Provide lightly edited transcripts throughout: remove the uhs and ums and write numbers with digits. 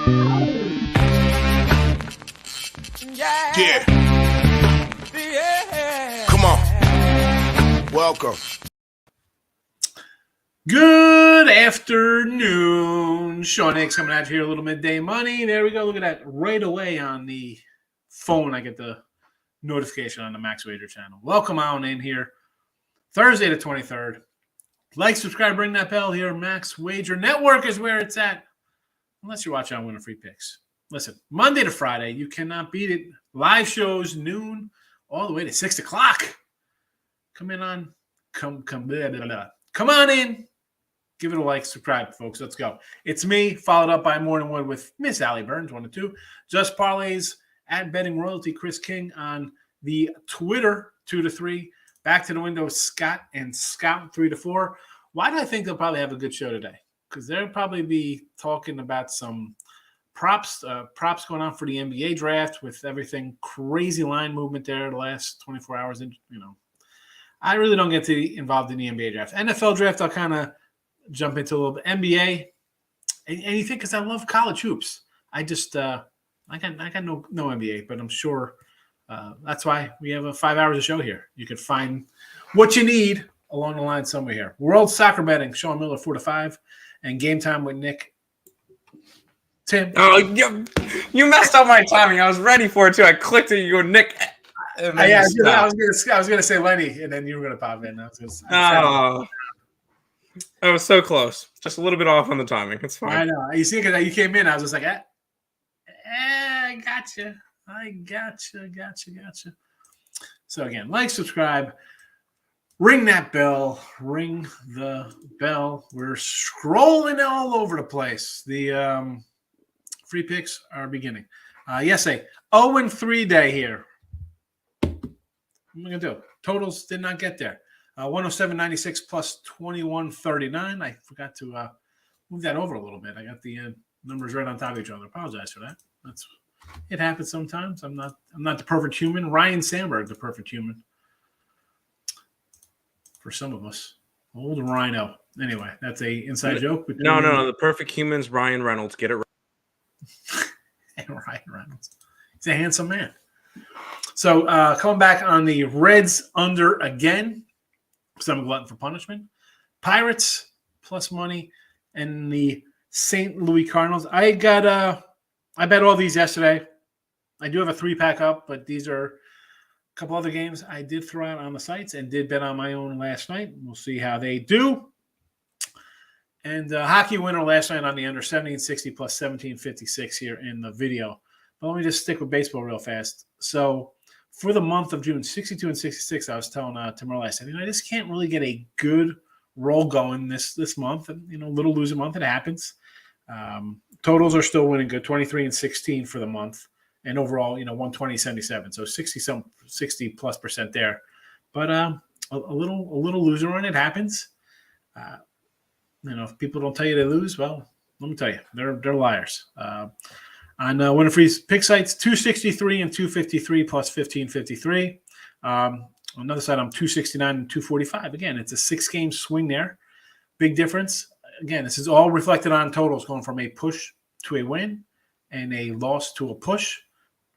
Yeah. Come on. Welcome. Good afternoon. Sean Higgs coming out here, a little midday money. There we go. Look at that. Right away on the phone, I get the notification on the Max Wager channel. Welcome on in here. Thursday the 23rd. Like, subscribe, ring that bell here. Max Wager Network is where it's at. Unless you're watching on Winner Free Picks. Listen, Monday to Friday, you cannot beat it. Live shows, noon, all the way to 6 o'clock. Come in on. Come on in. Give it a like, subscribe, folks. Let's go. It's me, followed up by Morning Wood with Miss Allie Burns, 1 and 2. Just Parlays at Betting Royalty, Chris King on the Twitter, 2 to 3. Back to the window, Scott and Scout, 3 to 4. Why do I think they'll probably have a good show today? Because they'll probably be talking about some props going on for the NBA draft with everything crazy line movement there the last 24 hours. And, I really don't get involved in the NBA draft. NFL draft, I'll kind of jump into a little bit. NBA, and you think because I love college hoops, I just I got no NBA, but I'm sure that's why we have 5 hours of show here. You could find what you need along the line somewhere here. World Soccer Betting, Sean Miller, 4 to 5, and Game Time with Nick. Tim. Oh, you messed up my timing. I was ready for it too. I clicked it. You go, Nick. I was gonna say Lenny, and then you were gonna pop in. I was so close. Just a little bit off on the timing. It's fine. I know. You see, because you came in, I was just like, I gotcha. So again, like, subscribe, ring that bell, ring the bell. We're scrolling all over the place. The free picks are beginning. Yes, a 0-3 day here. What am I going to do? Totals did not get there. 107.96 plus 21.39. I forgot to move that over a little bit. I got the numbers right on top of each other. I apologize for that. It happens sometimes. I'm not the perfect human. Ryan Sandberg, the perfect human. For some of us. Old Rhino. Anyway, that's a inside joke. No. The perfect human's Ryan Reynolds. Get it right. And Ryan Reynolds. He's a handsome man. So coming back on the Reds under again, because I'm a glutton for punishment. Pirates plus money, and the St. Louis Cardinals. I bet all these yesterday. I do have a 3-pack up, but these are a couple other games I did throw out on the sites and did bet on my own last night. We'll see how they do. And hockey winner last night on the under 1760 plus 1756 here in the video. But let me just stick with baseball real fast. So for the month of June, 62 and 66, I was telling Tim I said, I just can't really get a good roll going this month. And, little loser month, it happens. Totals are still winning good, 23 and 16 for the month. And overall, 120-77. So 60 plus % there. But a little loser on it happens. If people don't tell you they lose, well, let me tell you, they're liars. On Winner Free's pick sites, 263 and 253 plus 1553. On another side, I'm 269 and 245. Again, it's a 6-game swing there. Big difference. Again, this is all reflected on totals going from a push to a win and a loss to a push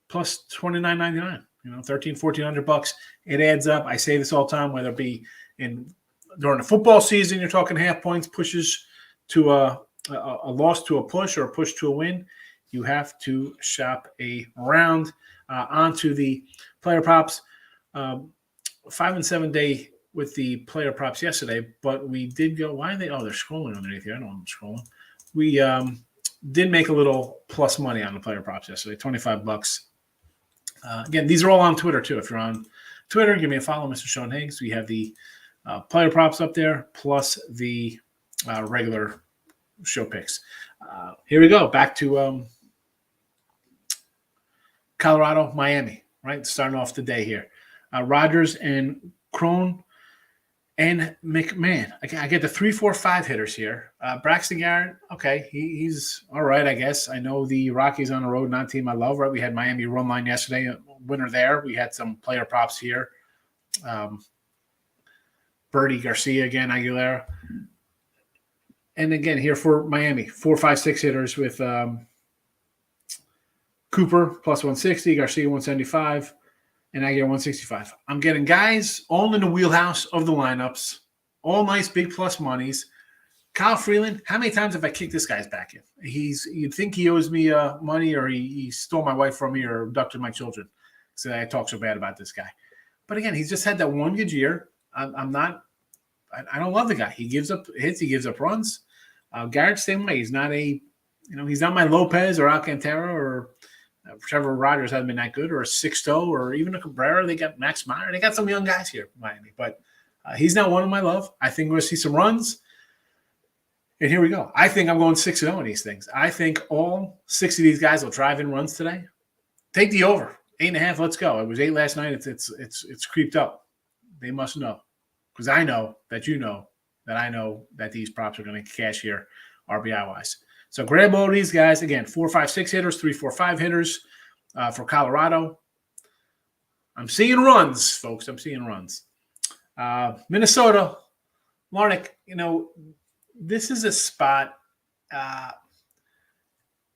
plus $29.99. $1,400. It adds up. I say this all the time, whether it be during the football season, you're talking half points, pushes to a loss to a push or a push to a win. You have to shop around. Onto the player props. 5 and 7 day with the player props yesterday, but we did go. Why are they? Oh, they're scrolling underneath here. I don't want them scrolling. We did make a little plus money on the player props yesterday, $25. Again, these are all on Twitter too. If you're on Twitter, give me a follow, Mr. Sean Higgs. We have the player props up there plus the regular show picks. Here we go. Back to Colorado, Miami, right? Starting off the day here. Rogers and Crone and McMahon. I get the 3-4-5 hitters here. Braxton Garrett, okay, he's all right, I guess. I know the Rockies on the road, not a team I love, right? We had Miami run line yesterday, a winner there. We had some player props here. Birdie Garcia again, Aguilera. And again, here for Miami, 4, 5, 6 hitters with Cooper plus 160, Garcia 175, and I get 165. I'm getting guys all in the wheelhouse of the lineups, all nice big plus monies. Kyle Freeland, how many times have I kicked this guy's back in? You'd think he owes me money, or he stole my wife from me, or abducted my children. So I talk so bad about this guy. But again, he's just had that one good year. I don't love the guy. He gives up hits, he gives up runs. Garrett, same way. He's not he's not my Lopez or Alcantara or Trevor Rogers hasn't been that good, or a Sixto, or even a Cabrera. They got Max Meyer. They got some young guys here, Miami. But he's not one of my love. I think we're going to see some runs. And here we go. I think I'm going 6-0 in these things. I think all 6 of these guys will drive in runs today. Take the over. 8.5. Let's go. It was 8 last night. It's creeped up. They must know, because I know that you know that I know that these props are going to cash here, RBI wise. So grab all these guys again. 4, 5, 6 hitters, 3, 4, 5 hitters for Colorado. I'm seeing runs, folks. I'm seeing runs. Minnesota, Larnick. This is a spot,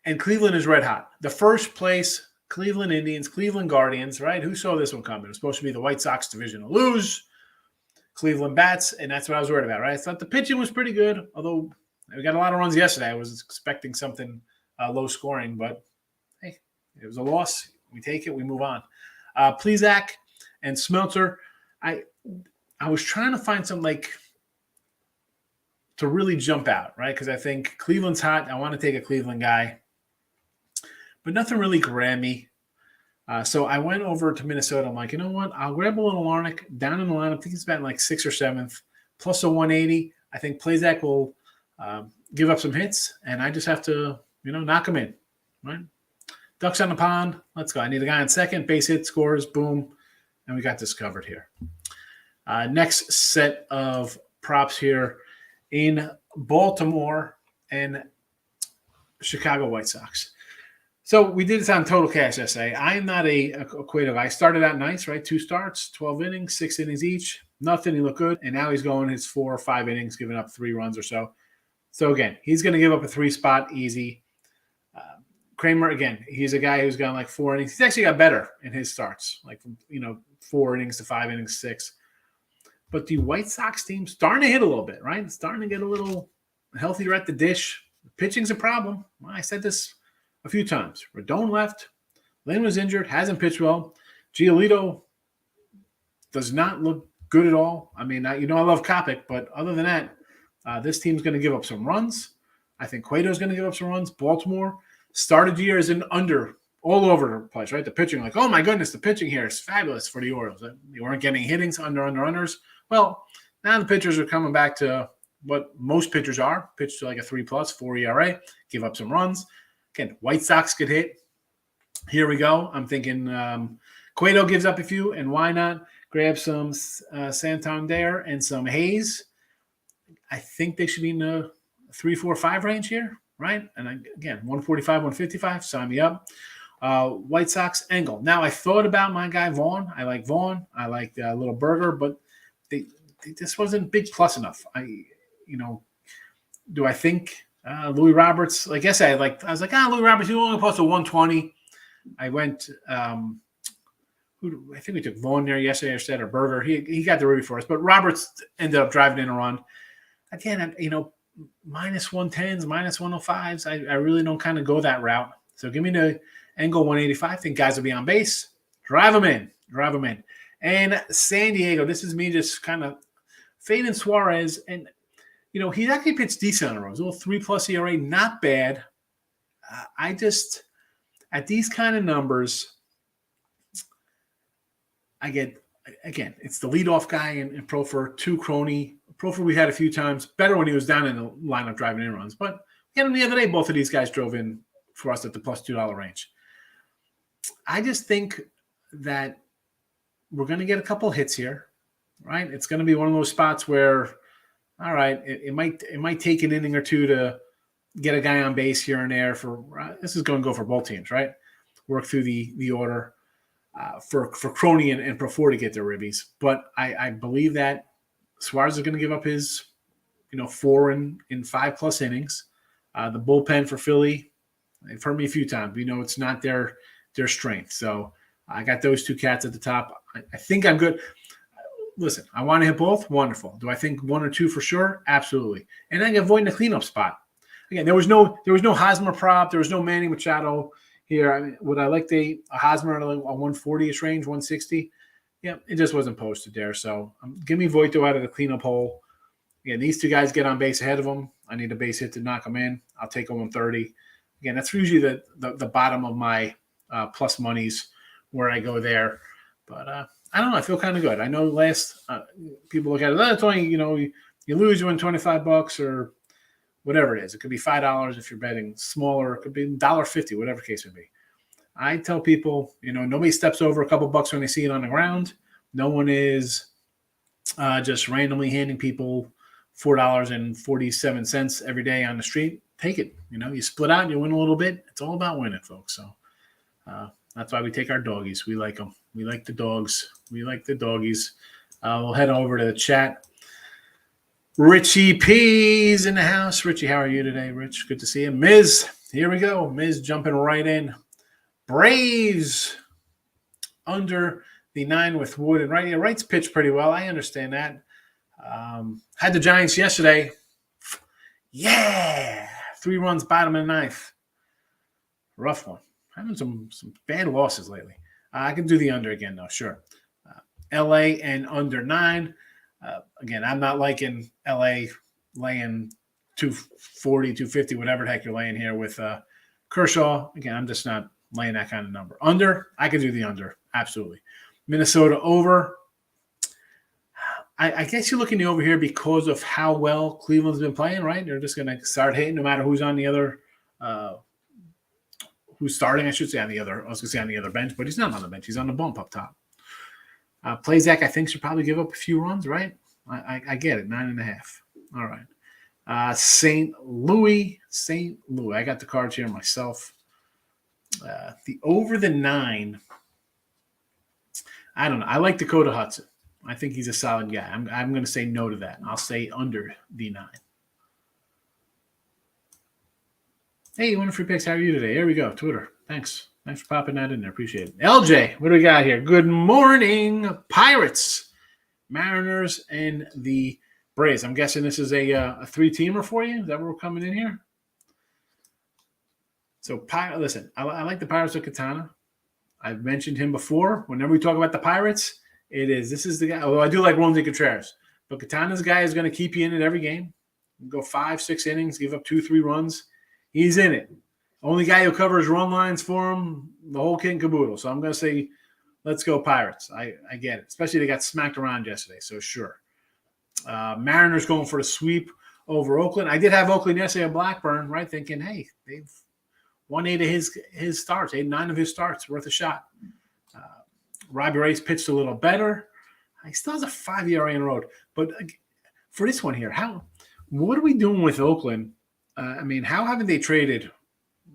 and Cleveland is red hot. The first place, Cleveland Indians, Cleveland Guardians, right? Who saw this one coming? It was supposed to be the White Sox division to lose. Cleveland bats, and that's what I was worried about, right? I thought the pitching was pretty good, although we got a lot of runs yesterday. I was expecting something low scoring, but hey, it was a loss. We take it. We move on. Plesac and Smelter. I was trying to find some to really jump out, right? Because I think Cleveland's hot. I want to take a Cleveland guy, but nothing really grabbed me. So I went over to Minnesota. I'm like, you know what? I'll grab a little Larnick down in the lineup. I think he's about 6th or 7th, plus a 180. I think Plesac will give up some hits, and I just have to, knock him in, right? Ducks on the pond. Let's go. I need a guy on second. Base hit, scores, boom, and we got this covered here. Next set of props here in Baltimore and Chicago White Sox. So we did this on Total Cash yesterday. I am not a Cueto guy. I started out nice, right? 2 starts, 12 innings, 6 innings each. Nothing. He looked good. And now he's going his 4 or 5 innings, giving up 3 runs or so. So, again, he's going to give up a 3 spot easy. Kramer, again, he's a guy who's gone 4 innings. He's actually got better in his starts, from 4 innings to 5 innings, 6. But the White Sox team starting to hit a little bit, right? Starting to get a little healthier at the dish. Pitching's a problem. Well, I said this a few times. Rodon left. Lynn was injured, hasn't pitched well. Giolito does not look good at all. I mean, I love Kopech, but other than that, this team's going to give up some runs. I think Cueto's going to give up some runs. Baltimore started the year as an under all over the place, right? The pitching, oh my goodness, the pitching here is fabulous for the Orioles. They weren't getting hittings, unders. Well, now the pitchers are coming back to what most pitchers are, pitch to a 3+, 4 ERA, give up some runs. Again, White Sox could hit. Here we go. I'm thinking Cueto gives up a few, and why not grab some Santander and some Hayes? I think they should be in the 3, 4, 5 range here, right? And again, 145, 155, sign me up. White Sox, Engel. Now, I thought about my guy Vaughn. I like Vaughn. I like Little Burger, but this wasn't big plus enough. Do I think Louis Roberts? I guess I was like, Louis Roberts, you only posted 120. I went. I think we took Vaughn there yesterday instead, or Burger. He got the ribby for us, but Roberts ended up driving in a run. Again, minus 110s, minus 105s. I really don't kind of go that route. So give me the Engel 185. I think guys will be on base. Drive them in. And San Diego, this is me just kind of fading Suarez. And, he actually pitched decent on the road. A little 3+ ERA, not bad. I just, at these kind of numbers, I get, again, it's the leadoff guy in Profer, 2 Crony. Profer we had a few times. Better when he was down in the lineup driving in runs. But we had him the other day. Both of these guys drove in for us at the +$2 range. I just think that we're going to get a couple hits here, right? It's going to be one of those spots where, all right, it might take an inning or two to get a guy on base here and there. This is going to go for both teams, right? Work through the order for Crony and Profor to get their ribbies. But I believe that Suarez is going to give up his, 4 in 5+ innings. The bullpen for Philly, They've hurt me a few times. We know it's not their strength. So I got those two cats at the top. I think I'm good. Listen, I want to hit both. Wonderful. Do I think one or two for sure? Absolutely. And I can avoid the cleanup spot. Again, there was no Hosmer prop. There was no Manny Machado here. I mean, would I like a Hosmer at a 140-ish range, 160? Yeah, it just wasn't posted there. So give me Voito out of the cleanup hole. Again, these two guys get on base ahead of them. I need a base hit to knock them in. I'll take a 130. Again, that's usually the bottom of my plus monies where I go there. But I don't know. I feel kind of good. I know last people look at it. It's only, you lose, you win $25 or whatever it is. It could be $5 if you're betting smaller. It could be $1.50, whatever the case may be. I tell people, nobody steps over a couple bucks when they see it on the ground. No one is just randomly handing people $4.47 every day on the street. Take it. You split out and you win a little bit. It's all about winning, folks. So that's why we take our doggies. We like them. We like the dogs. We like the doggies. We'll head over to the chat. Richie P's in the house. Richie, how are you today, Rich? Good to see you. Miz, here we go. Miz jumping right in. Braves under the 9 with Wood and Wright. Yeah, Wright's pitched pretty well. I understand that. Had the Giants yesterday. Yeah. 3 runs, bottom of the 9th. Rough one. Having some bad losses lately. I can do the under again, though. Sure. LA and under 9. Again, I'm not liking LA laying 240, 250, whatever the heck you're laying here with Kershaw. Again, I'm just not laying that kind of number. Under, I can do the under. Absolutely. Minnesota over. I guess you're looking the over here because of how well Cleveland's been playing, right? They're just going to start hitting no matter who's on the other who's starting, I should say, on the other. I was going to say on the other bench, but he's not on the bench. He's on the bump up top. Plazak, I think, should probably give up a few runs, right? I get it, 9.5. All right. St. Louis. I got the cards here myself. The over the 9. I don't know. I like Dakota Hudson. I think he's a solid guy. I'm going to say no to that. I'll say under the 9. Hey, one of free picks. How are you today? Here we go. Twitter. Thanks for popping that in there. Appreciate it. LJ, what do we got here? Good morning, Pirates, Mariners, and the Braves. I'm guessing this is a 3-teamer for you. Is that where we're coming in here? So, listen, I like the Pirates with Katana. I've mentioned him before. Whenever we talk about the Pirates, this is the guy. Although I do like Roansy Contreras. But Katana's the guy who's going to keep you in it every game. Go 5-6 innings, give up 2-3 runs. He's in it. Only guy who covers run lines for him, the whole kit and caboodle. So I'm going to say, let's go Pirates. I get it. Especially they got smacked around yesterday, so sure. Mariners going for the sweep over Oakland. I did have Oakland yesterday at Blackburn, right, thinking, hey, they've won 8 of his starts, 9 of his starts, worth a shot. Robbie Ray's pitched a little better. He still has a 5 ERA in a road. But for this one here, what are we doing with Oakland? How haven't they traded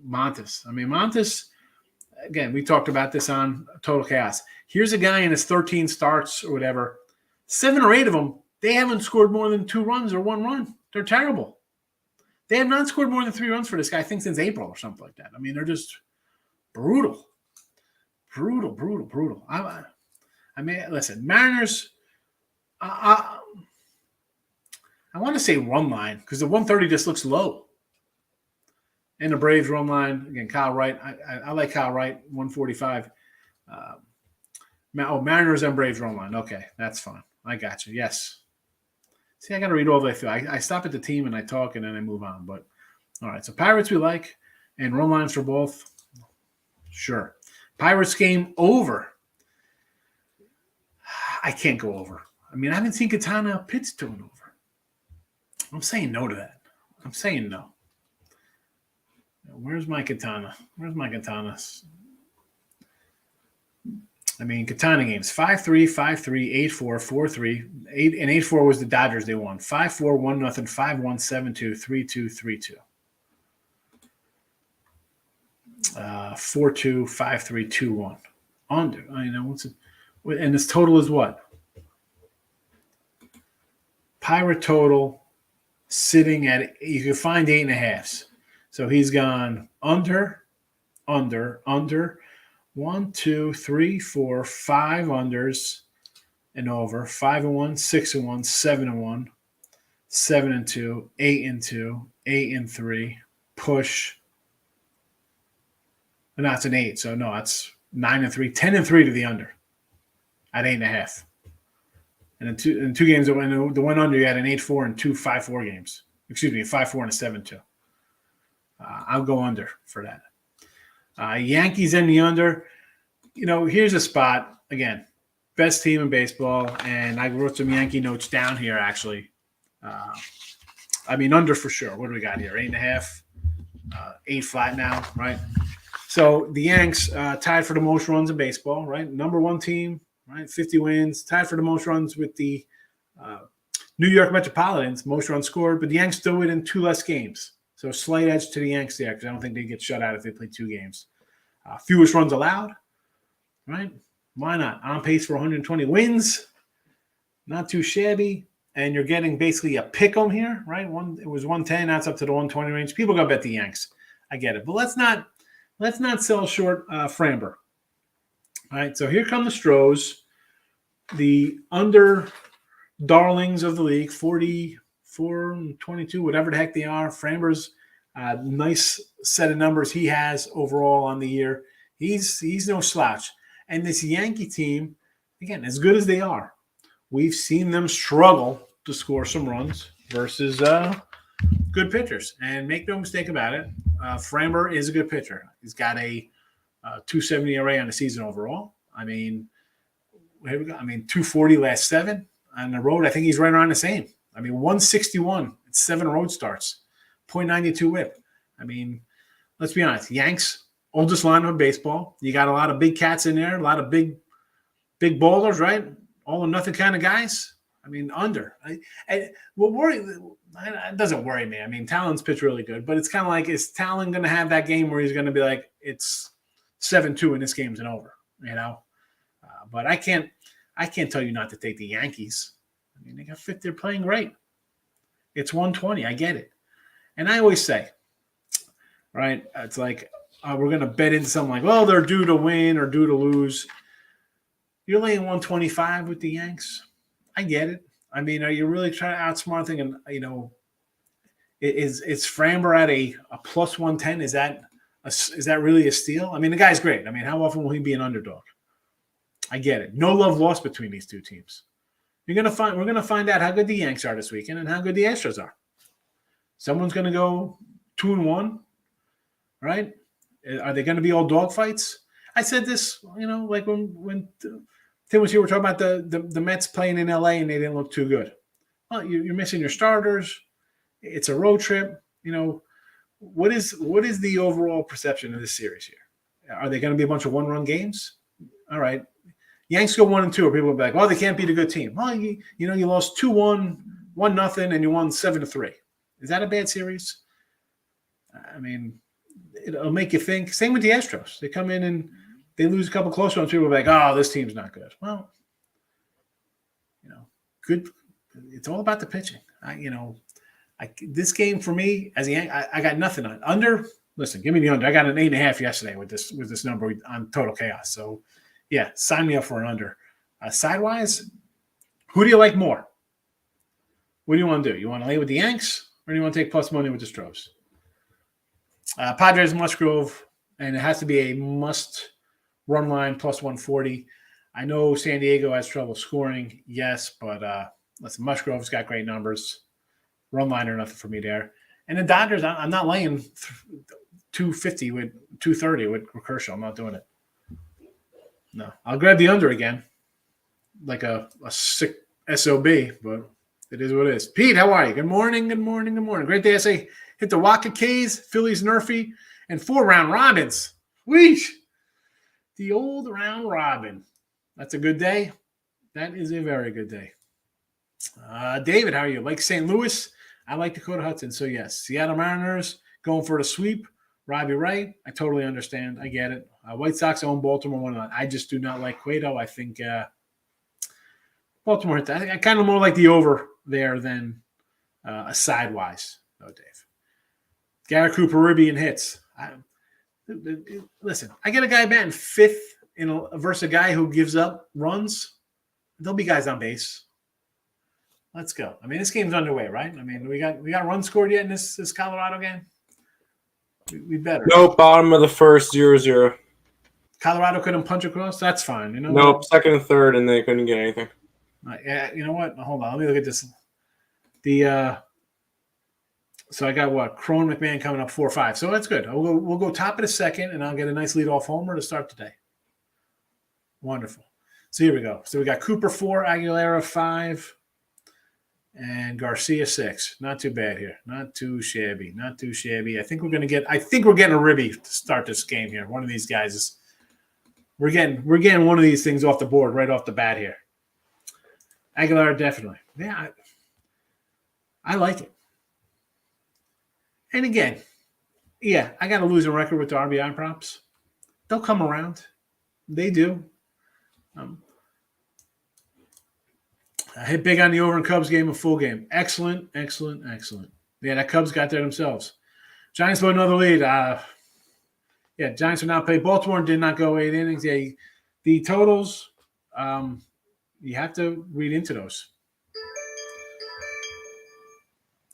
Montes? Montes, again, we talked about this on Total Chaos. Here's a guy in his 13 starts or whatever. 7 or 8 of them, they haven't scored more than 2 runs or 1 run. They're terrible. They have not scored more than 3 runs for this guy, I think, since April or something like that. They're just brutal. Brutal. Listen, Mariners, I want to say run line because the 130 just looks low. And the Braves run line, again, Kyle Wright. I like Kyle Wright, 145. Mariners and Braves run line. Okay, that's fine. I got you. Yes. See, I got to read all the way through. I stop at the team and I talk and then I move on. But, all right, so Pirates we like and run lines for both. Sure. Pirates game over. I can't go over. I haven't seen Katana pitch to an over. I'm saying no to that. I'm saying no. Where's my Katana? Katana games 5-3, 5-3, 8-4, 4-3. 8 and 8-4 was the Dodgers. They won 5-4, 1-0, 5-1, 7-2, 3-2, 3-2. 4-2, 5-3, 2-1. Under. What's it? And this total is what? Pirate total sitting at, you can find 8.5. So he's gone under. 1, 2, 3, 4, 5 unders and over. 5-1, 6-1, 7-1, 7-2, 8-2, 8-3. Push. No, it's an 8. So no, it's 9-3, 10-3 to the under at 8.5. And in two games that went the one under, you had an 8-4 and 2 5-4 games. Excuse me, a 5-4 and a 7-2. I'll go under for that. Yankees in the under. Here's a spot. Again, best team in baseball. And I wrote some Yankee notes down here, actually. Under for sure. What do we got here? 8.5. 8 flat now, right? So the Yanks tied for the most runs in baseball, right? Number one team, right? 50 wins. Tied for the most runs with the New York Metropolitans, most runs scored. But the Yanks still win in 2 less games. So slight edge to the Yanks there because I don't think they get shut out if they play 2 games. Fewest runs allowed, right? Why not? On pace for 120 wins. Not too shabby. And you're getting basically a pick 'em here, right? It was 110. Now it's up to the 120 range. People got to bet the Yanks. I get it. But let's not sell short Framber. All right, so here come the Stros, the under darlings of the league, 44 and 22, whatever the heck they are. Framber's nice set of numbers he has overall on the year. He's no slouch. And this Yankee team, again, as good as they are, we've seen them struggle to score some runs versus good pitchers. And make no mistake about it, Framber is a good pitcher. He's got a 270 ERA on the season overall. Here we go. 240 last 7 on the road. I think he's right around the same. 161. It's 7 road starts. .92 whip. Let's be honest. Yanks, oldest lineup of baseball. You got a lot of big cats in there, a lot of big ballers, right? All or nothing kind of guys. Under. What worry? It doesn't worry me. Talon's pitched really good, but it's kind of like, is Talon going to have that game where he's going to be like, it's 7-2 and this game's over, But I can't tell you not to take the Yankees. They got fit. They're playing great. It's 120. I get it. And I always say, right, it's like we're going to bet into something like, well, they're due to win or due to lose. You're laying 125 with the Yanks. I get it. Are you really trying to outsmart thinking, is Framber at a plus 110? Is that really a steal? The guy's great. How often will he be an underdog? I get it. No love lost between these two teams. We're gonna find out how good the Yanks are this weekend and how good the Astros are. Someone's gonna go 2-1, right? Are they gonna be all dogfights? I said this, like when Tim was here, we're talking about the Mets playing in LA and they didn't look too good. Well, you're missing your starters. It's a road trip. What is the overall perception of this series here? Are they going to be a bunch of 1-run games? All right. Yanks go 1-2, or people will be like, well, they can't beat a good team. Well, you lost 2-1, 1-0, and you won 7-3. Is that a bad series? It'll make you think. Same with the Astros. They come in and they lose a couple close ones. People will be like, oh, this team's not good. Well, good. It's all about the pitching. This game for me, as a Yankee, I got nothing on under. Listen, give me the under. I got an 8.5 yesterday with this number on Total Chaos. So, yeah, sign me up for an under. Sidewise, who do you like more? What do you want to do? You want to lay with the Yanks, or do you want to take plus money with the Stros? Padres Musgrove, and it has to be a must run line plus 140. I know San Diego has trouble scoring, yes, but listen, Musgrove's got great numbers. Run line or nothing for me there. And the Dodgers, I'm not laying 250 with 230 with Kershaw. I'm not doing it. No, I'll grab the under again, like a sick SOB, but it is what it is. Pete, how are you? Good morning. Great day. I say hit the Waka K's, Phillies Nerfy, and 4 round robins. Weesh. The old round robin. That's a good day. That is a very good day. David, how are you? Like St. Louis? I like Dakota Hudson. So, yes, Seattle Mariners going for the sweep. Robbie Wright, I totally understand. I get it. White Sox own Baltimore 1-1. I just do not like Cueto. I think Baltimore hit that. I kind of more like the over there than a sidewise, though, Dave. Garrett Cooper, Ribby, and hits. Listen, I get a guy batting fifth versus a guy who gives up runs. There'll be guys on base. Let's go. I mean, this game's underway, right? I mean, we got runs scored yet in this Colorado game? We better. Nope, bottom of the first, 0-0. Colorado couldn't punch across? That's fine. You know. Nope, second and third, and they couldn't get anything. Yeah, you know what? Hold on. Let me look at this. So I got what? Crone McMahon coming up 4-5. So that's good. We'll go top of the second, and I'll get a nice leadoff homer to start today. Wonderful. So here we go. So we got Cooper 4, Aguilera 5, and Garcia 6. Not too bad here. Not too shabby. Not too shabby. I think we're getting a Ribby to start this game here. One of these guys is. We're getting one of these things off the board right off the bat here. Aguilar, definitely. Yeah, I like it. And again, yeah, I got a losing record with the RBI props. They'll come around. They do. I hit big on the over in Cubs game, a full game. Excellent, excellent, excellent. Yeah, that Cubs got there themselves. Giants with another lead. Yeah, Giants are now played. Baltimore did not go 8 innings. Yeah, the totals, you have to read into those.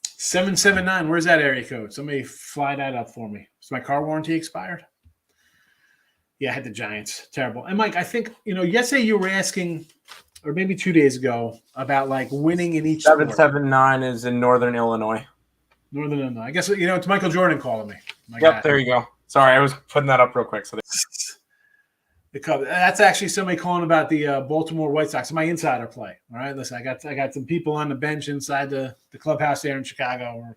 779. Where's that area code? Somebody fly that up for me. Is my car warranty expired? Yeah, I had the Giants. Terrible. And Mike, I think, yesterday you were asking, or maybe 2 days ago, about like winning in each 779 is in Northern Illinois. Northern Illinois. I guess, it's Michael Jordan calling me. Yep, there you go. Sorry, I was putting that up real quick. So the Cubs. That's actually somebody calling about the Baltimore White Sox. My insider play. All right, listen, I got some people on the bench inside the clubhouse there in Chicago.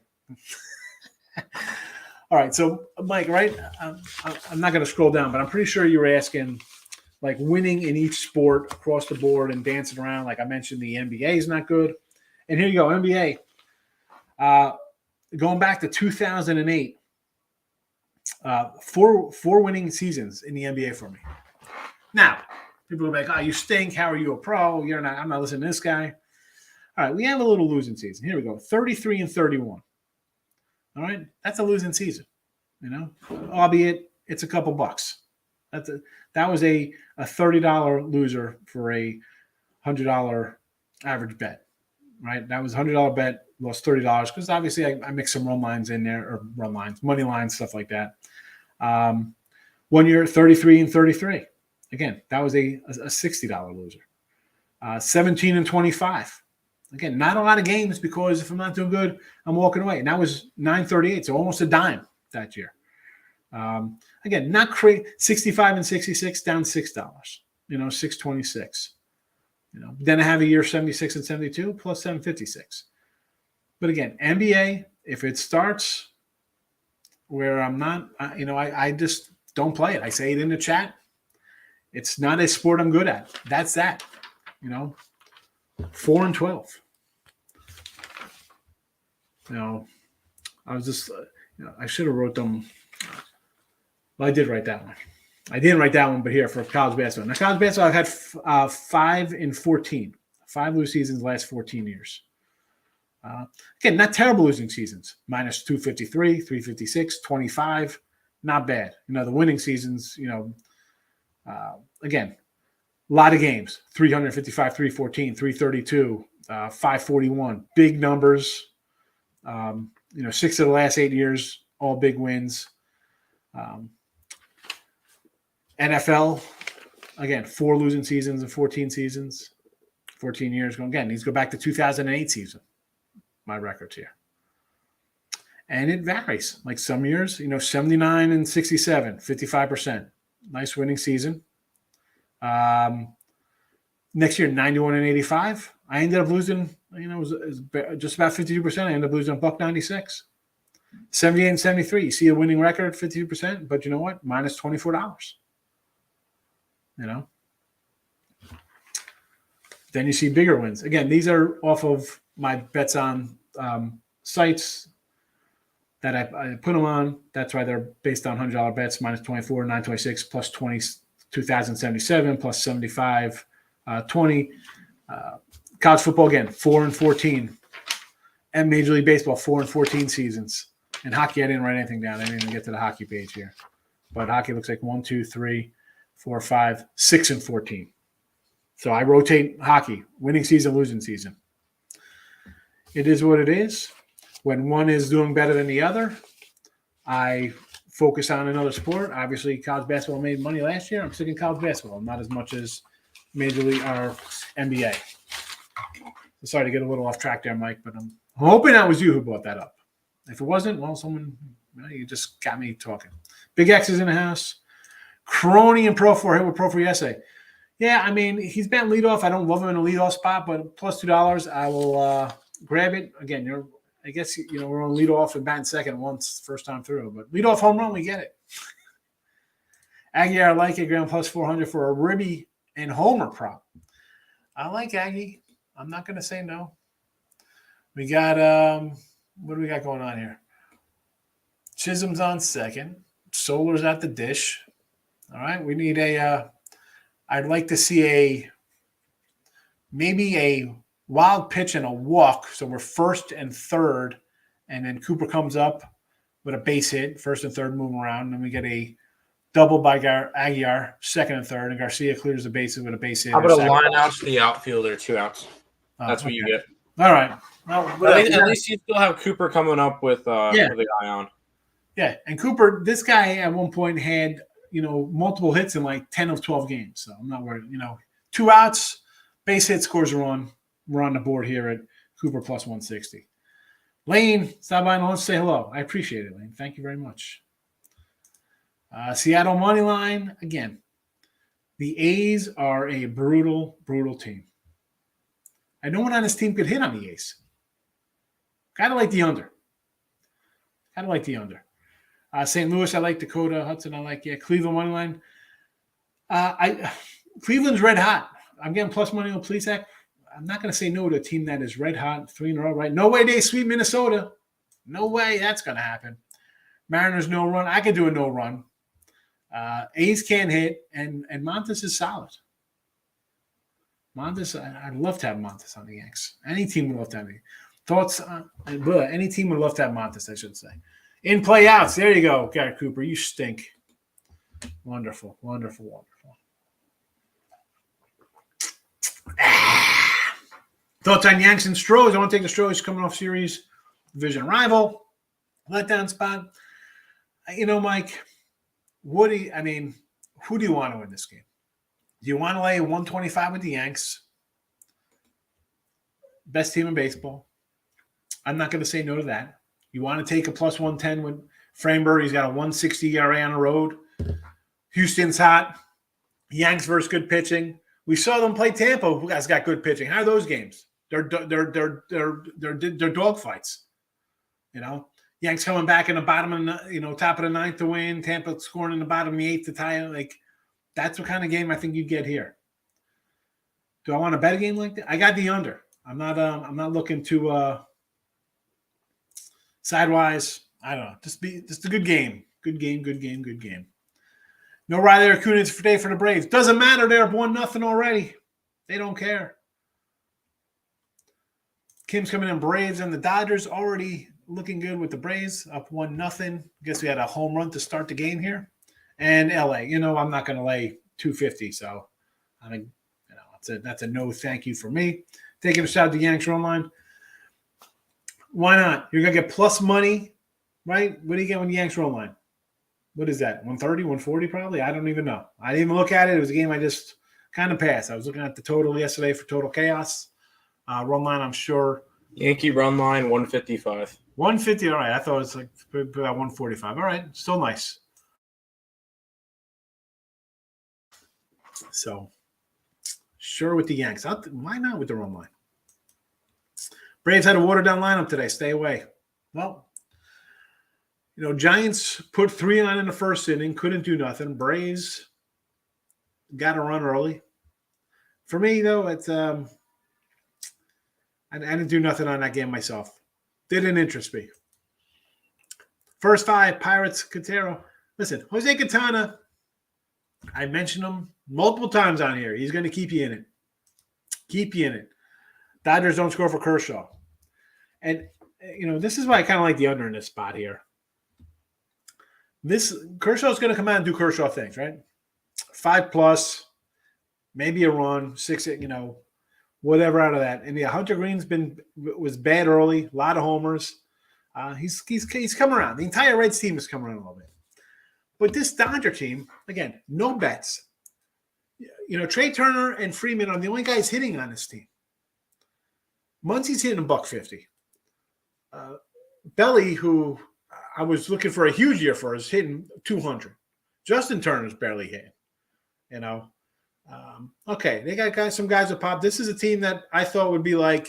All right, so Mike, right? I'm not going to scroll down, but I'm pretty sure you were asking like winning in each sport across the board and dancing around. Like I mentioned, the NBA is not good, and here you go, NBA. Going back to 2008. Four winning seasons in the NBA for me. Now, people are like, "Oh, you stink. How are you a pro? You're not. I'm not listening to this guy." All right, we have a little losing season. Here we go. 33 and 31. All right, that's a losing season. Albeit it's a couple bucks. That was a $30 loser for a $100 average bet. Right, that was a $100 bet. Lost $30 because obviously I mixed some run lines in there, or run lines, money lines, stuff like that. 1 year, 33 and 33. Again, that was a $60 loser. 17 and 25. Again, not a lot of games because if I'm not doing good, I'm walking away. And that was 938, so almost a dime that year. Again, not crazy. 65 and 66, down $6. $626. Then I have a year 76 and 72 plus 756. But again, NBA, if it starts where I'm not, I just don't play it. I say it in the chat. It's not a sport I'm good at. That's that. 4 and 12. I was just, I should have wrote them. Well, I did write that one. I didn't write that one, but here for college basketball. Now, college basketball, I've had 5 and 14. 5 lose seasons the last 14 years. Again, not terrible losing seasons. Minus 253, 356, 25. Not bad. The winning seasons, again, a lot of games. 355, 314, 332, 541. Big numbers. 6 of the last 8 years, all big wins. NFL, again, 4 losing seasons and 14 seasons. 14 years ago. Again, these go back to 2008 season. My records here. And it varies. Like some years, 79 and 67, 55%. Nice winning season. Next year, 91 and 85. I ended up losing, it was just about 52%. I ended up losing $1.96. 78 and 73. You see a winning record, 52%, but you know what? Minus $24. Then you see bigger wins. Again, these are off of my bets on sites that I put them on. That's why they're based on $100 bets, minus 24, 926, plus 20, 2,077, plus 75, 20. College football, again, 4 and 14. And Major League Baseball, 4 and 14 seasons. And hockey, I didn't write anything down. I didn't even get to the hockey page here. But hockey looks like 1, 2, 3, 4, 5, 6, and 14. So I rotate hockey, winning season, losing season. It is what it is. When one is doing better than the other, I focus on another sport. Obviously, college basketball made money last year. I'm sticking college basketball, not as much as Major League or NBA. Sorry to get a little off track there, Mike, but I'm hoping that was you who brought that up. If it wasn't, well, you just got me talking. Big X is in the house. Crony and Pro 4 hit with Pro 4 essay. Yeah, I mean, he's batting leadoff. I don't love him in a leadoff spot, but plus $2, I will grab it. Again, I guess we're on leadoff and batting second once first time through, but leadoff home run, we get it. Aggie, I like it. Ground plus 400 for a Ribby and Homer prop. I like Aggie. I'm not going to say no. We got what do we got going on here? Chisholm's on second. Solar's at the dish. All right, we need I'd like to see maybe a wild pitch and a walk. So we're first and third, and then Cooper comes up with a base hit, first and third, moving around, and then we get a double by Aguiar, second and third, and Garcia clears the bases with a base hit. How about a line out to the outfielder, 2 outs? That's what you get. All right. Well, at least you still have Cooper coming up with the guy on. Yeah, and Cooper, this guy at one point had multiple hits in like 10 of 12 games, so I'm not worried. 2 outs, base hit, scores are on. We're on the board here at Cooper plus 160. Lane, stop by and let's say hello. I appreciate it, Lane. Thank you very much. Seattle money line again. The A's are a brutal, brutal team. No one on this team could hit on the A's. Kind of like the under. St. Louis, I like Dakota. Hudson, I like. Cleveland money line. Cleveland's red hot. I'm getting plus money on Plesac. I'm not going to say no to a team that is red hot, 3 in a row, right? No way they sweep Minnesota. No way that's going to happen. Mariners no run. I could do a no run. A's can't hit, and Montes is solid. Montes, I'd love to have Montes on the Yanks. Any team would love to have me. Thoughts? Any team would love to have Montes, I should say. In play outs. There you go, Garrett Cooper. You stink. Wonderful, wonderful, wonderful. Thoughts on Yanks and Stros? I want to take the Stros coming off series division rival. Letdown spot. Mike, who do you want to win this game? Do you want to lay 125 with the Yanks? Best team in baseball. I'm not going to say no to that. You want to take a plus 110 with Framber. He's got a 160 ERA on the road. Houston's hot. Yanks versus good pitching. We saw them play Tampa. Who guys got good pitching? How are those games? They're dog fights. Yanks coming back in the bottom of top of the ninth to win. Tampa scoring in the bottom of the eighth to tie it. Like that's what kind of game I think you'd get here. Do I want to bet a game like that? I got the under. I'm not looking to sidewise. I don't know. Just a good game. Good game. No Riley Acuna today for the Braves. Doesn't matter. They're up 1-0 already. They don't care. Kim's coming in Braves and the Dodgers already looking good with the Braves up 1-0. Guess we had a home run to start the game here. And LA, I'm not going to lay 250. So I mean, that's a no thank you for me. Taking a shot at the Yanks run line. Why not? You're going to get plus money, right? What do you get when the Yanks run line? What is that? 130, 140 probably? I don't even know. I didn't even look at it. It was a game I just kind of passed. I was looking at the total yesterday for Total Chaos. Run line, I'm sure. Yankee run line, 155. 150, all right. I thought it was like about 145. All right, still nice. So, sure with the Yanks. Why not with the run line? Braves had a watered-down lineup today. Stay away. Well, Giants put 3 on in the first inning, couldn't do nothing. Braves got a run early. For me, though, it's I didn't do nothing on that game myself. Didn't interest me. First 5, Pirates, Quintero. Listen, Jose Quintana, I mentioned him multiple times on here. He's going to keep you in it. Keep you in it. Dodgers don't score for Kershaw. And, this is why I kind of like the under in this spot here. Kershaw's going to come out and do Kershaw things, right? 5+, maybe a run, 6, whatever out of that. And yeah, Hunter Green's was bad early, a lot of homers. He's come around. The entire Reds team has come around a little bit. But this Dodger team, again, no bets. Trey Turner and Freeman are the only guys hitting on this team. Muncie's hitting $150. Belly, who I was looking for a huge year for, is hitting 200. Justin Turner's barely hitting. Okay, they got some guys that pop. This is a team that I thought would be like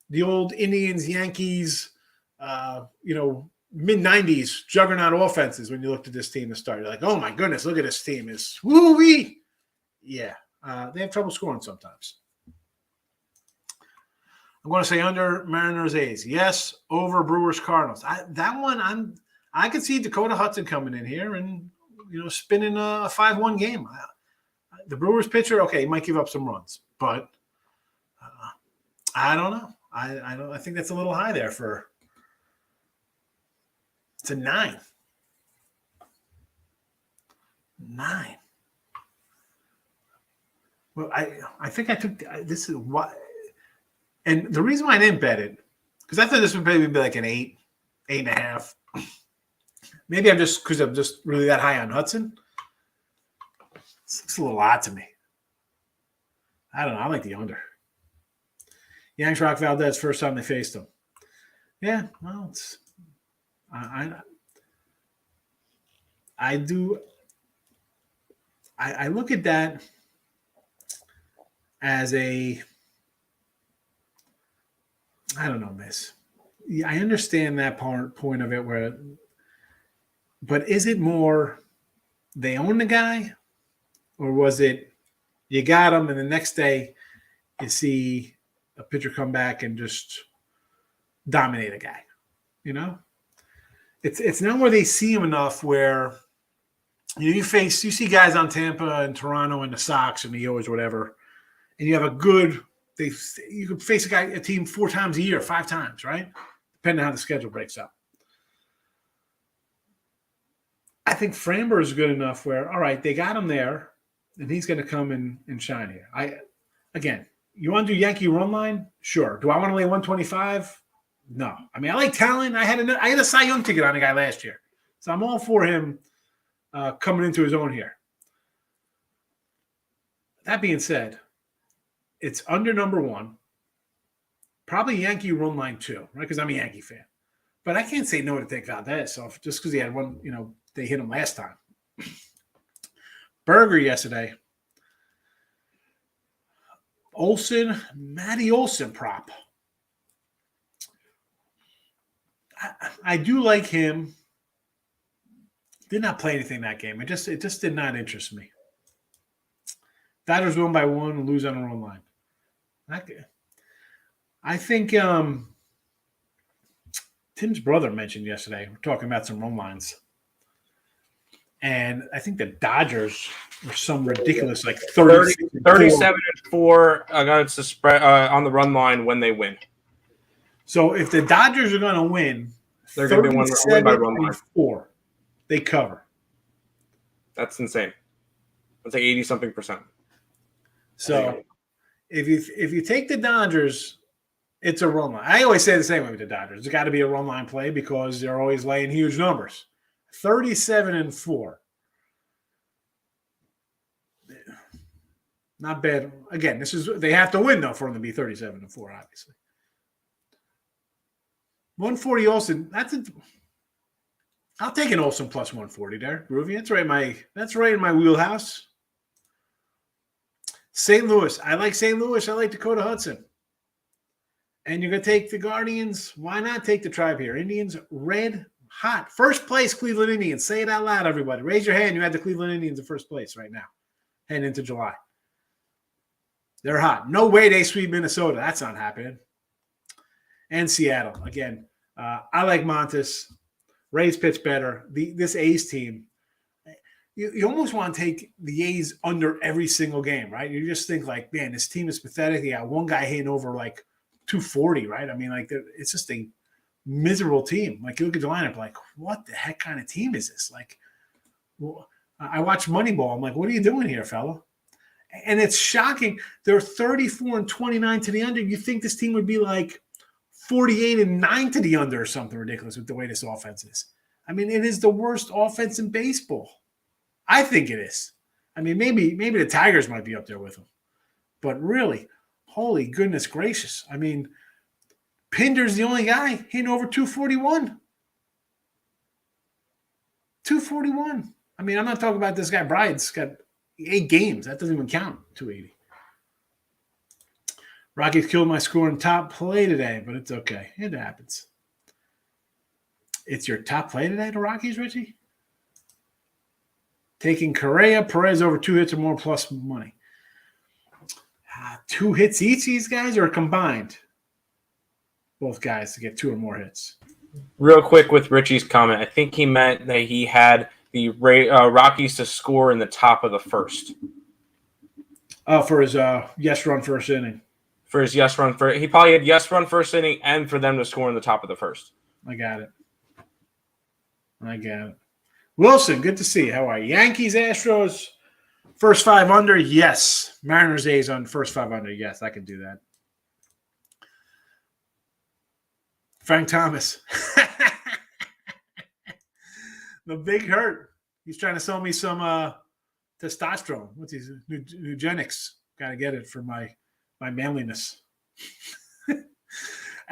the old Indians, Yankees, mid-90s juggernaut offenses when you looked at this team to start. You're like, oh, my goodness, look at this team. It's woo-wee. Yeah, they have trouble scoring sometimes. I'm going to say under Mariners A's. Yes, over Brewers Cardinals. I could see Dakota Hudson coming in here and spinning a 5-1 game. The Brewers pitcher, okay, he might give up some runs, but I don't know. I think that's a little high there for. It's a 9. 9. Well, I think I took this is what, and the reason why I didn't bet it, because I thought this would maybe be like an 8, 8.5. Maybe because I'm just really that high on Hudson. It's a little odd to me. I don't know. I like the under. Yanks Rock Valdez, first time they faced him. Yeah, well, it's I do. I look at that as I don't know, miss. Yeah, I understand that point of it but is it more they own the guy, or was it you got him and the next day you see a pitcher come back and just dominate a guy? It's not where they see him enough where you see guys on Tampa and Toronto and the Sox and the O's or whatever, and you have you could face a team 4 times a year, 5 times, right? Depending on how the schedule breaks up. I think Framber is good enough where, all right, they got him there, and he's going to come and shine here. Again, you want to do Yankee run line? Sure. Do I want to lay 125? No. I mean, I like talent. I had a Cy Young ticket on the guy last year, so I'm all for him coming into his own here. That being said, it's under number 1, probably Yankee run line 2, right? Because I'm a Yankee fan, but I can't say no to take Valdez off just because he had one. They hit him last time. Berger yesterday. Matty Olson prop. I do like him. Did not play anything that game. It just did not interest me. Dodgers win by 1 and lose on their own line. I think Tim's brother mentioned yesterday, we're talking about some run lines. And I think the Dodgers were some ridiculous, like 37-4 against the spread on the run line when they win. So if the Dodgers are going to win, they're going to be won by run line. 4, they cover. That's insane. That's like 80-something%. So if you take the Dodgers, it's a run line. I always say the same way with the Dodgers. It's got to be a run line play because they're always laying huge numbers. 37-4. Not bad. Again, they have to win though for them to be 37-4, obviously. 140 Olsen. I'll take an Olsen plus 140 there, Groovy. That's right in my wheelhouse. St. Louis. I like St. Louis. I like Dakota Hudson. And you're going to take the Guardians. Why not take the Tribe here? Indians red hot. First place, Cleveland Indians. Say it out loud, everybody. Raise your hand. You had the Cleveland Indians in first place right now, heading into July. They're hot. No way they sweep Minnesota. That's not happening. And Seattle. Again, I like Montes. Rays pitch better. This A's team, you almost want to take the A's under every single game, right? You just think like, man, this team is pathetic. You got one guy hitting over like 240, right? I mean, like it's just a miserable team. Like you look at the lineup, like what the heck kind of team is this? Like Well, I watch Moneyball. I'm like, what are you doing here, fella? And it's shocking. They're 34-29 to the under. You think this team would be like 48-9 to the under or something ridiculous with the way this offense is. I mean, it is the worst offense in baseball. I think it is. I mean, maybe the Tigers might be up there with them. But really, holy goodness gracious. I mean, Pinder's the only guy hitting over 241. 241. I mean, I'm not talking about this guy. Bryant's got 8 games. That doesn't even count, 280. Rockies killed my score in top play today, but it's okay. It happens. It's your top play today, the Rockies, Richie? Taking Correa, Perez over 2 hits or more plus money. 2 hits each, these guys, or combined? Both guys to get 2 or more hits. Real quick with Richie's comment, I think he meant that he had the Rockies to score in the top of the first. Oh, for his yes run first inning. For his yes run first. He probably had yes run first inning and for them to score in the top of the first. I got it. Wilson, good to see you. How are you? Yankees, Astros, first 5 under, yes. Mariners, A's on first 5 under, yes. I can do that. Frank Thomas. The big hurt. He's trying to sell me some testosterone. What's his Nugenics? Got to get it for my manliness.